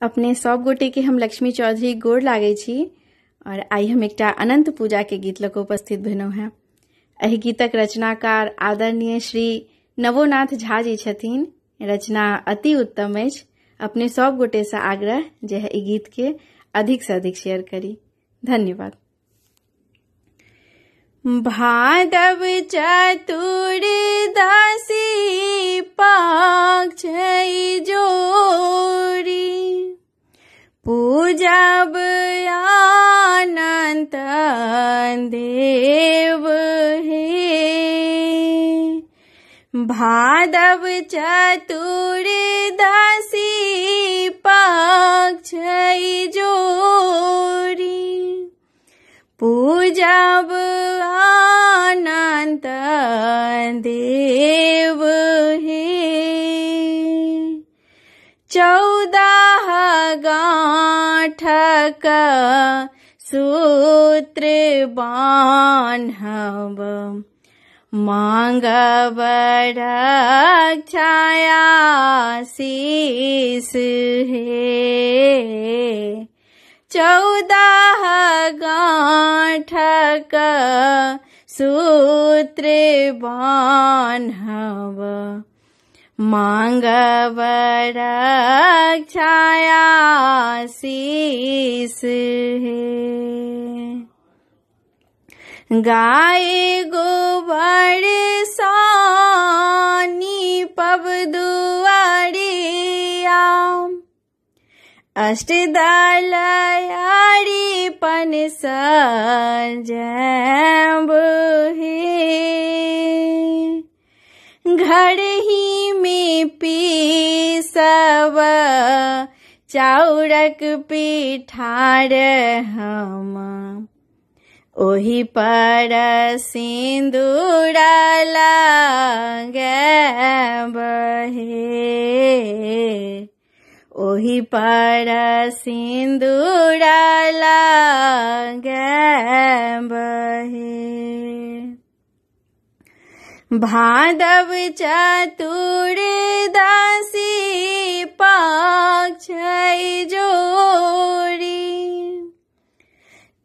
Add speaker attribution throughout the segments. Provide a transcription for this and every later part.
Speaker 1: अपने सब गोटे के हम लक्ष्मी चौधरी गोड़ लागे छी और आई हम एकटा अनंत पूजा के गीत लऽ कऽ उपस्थित भेलहुँ हैं। एहि गीतक रचनाकार आदरणीय श्री नवोनाथ झा जी छथिन। रचना अति उत्तम अछि। अपने सब गोटे से आग्रह जे है ई गीत के अधिक से अधिक शेयर करी। धन्यवाद। भादव चतुर्दशी पक्ष जोरी पूजब अनंत देव हे। भादव चतुर्दशी पक्ष जोरी पूजब अनंत देव हे। 14 गाँठक सूत्र बान्हब मांगब रक्षाशीष हे। 14 गाँठक सूत्र बान्हब मांगब रक्षाशीष हे। गाय गोबर सानी पब दुआरिया अष्टदलयारी पन सजब हे। घर ही में पीसब चाउरक पिठार हम ओही पर सिंदूर लगब हे। ओही पर सिंदूर लगब हे। भादव चतुर्दशी पक्ष जोरी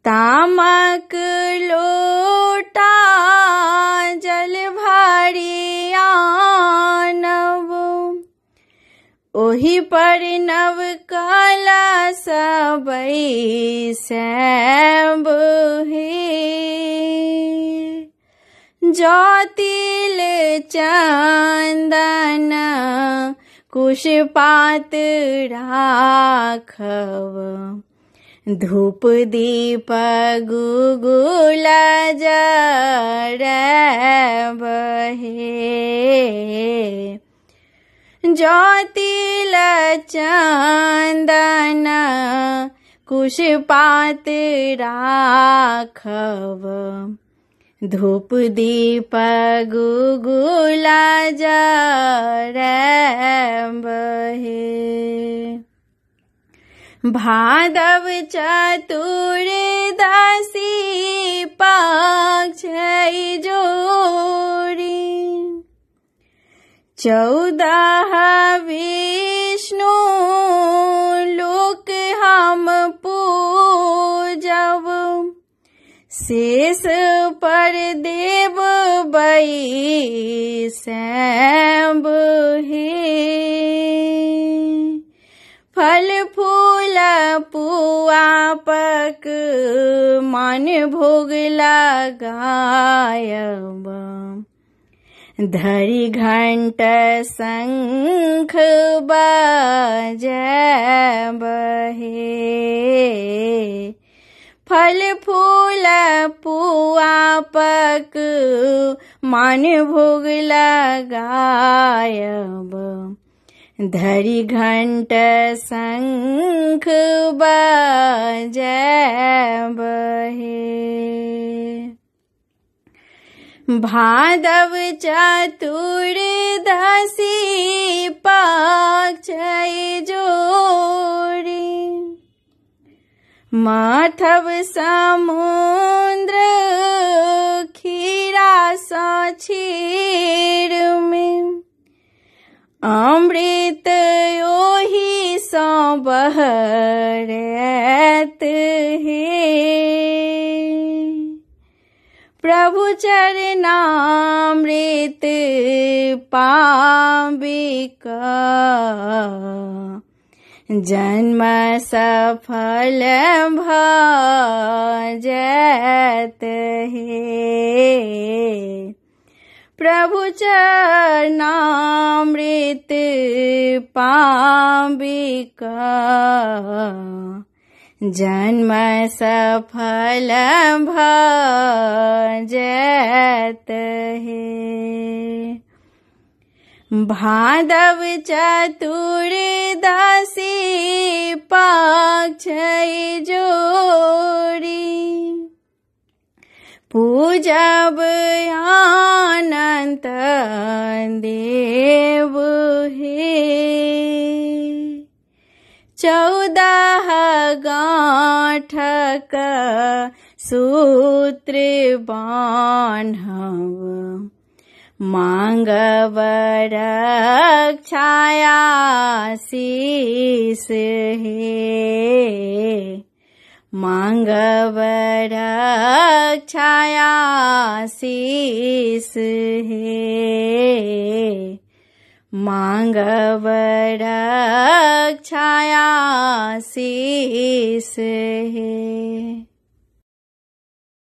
Speaker 1: तामक लोटा जल भरि आनब ओही पर नव कलश बैसब हे। ज्योतिल चंदन कुशपात राखब धूप दीप गुगुल जरब हे। ज्योतिल चंदन कुशपात राखब धूप दीप गुगुल जरब हे। भादव चतुर्दशी पक्ष जोरी 14 विष्णु लोक हम पूजब शेष पर देव बैसब हे। फल फूल पुआ पक मन भोग लगायब धरि घंट शंख बजब हे। फल फूल पुआ पक मन भोग लगायब धरि घंट शंख बजब हे। भादव चतुर्दशी पक्ष जोरी माथव समुद्र खीरा सा क्षीर में अमृत ओहि सा बहरत है। प्रभु चरनामृत पाविक जन्म सफल भजत है। प्रभु चरनामृत पाविक जन्म सफल भजत है। भादव चतुर्दशी पक्ष जोड़ी पूजब अनंत देव हे। 14 गांठक सूत्र बान्हव मांगव रक्षाया शीस हे। मांगव रक्षाया शीस हे। मांगव रक्षाया शीस हे।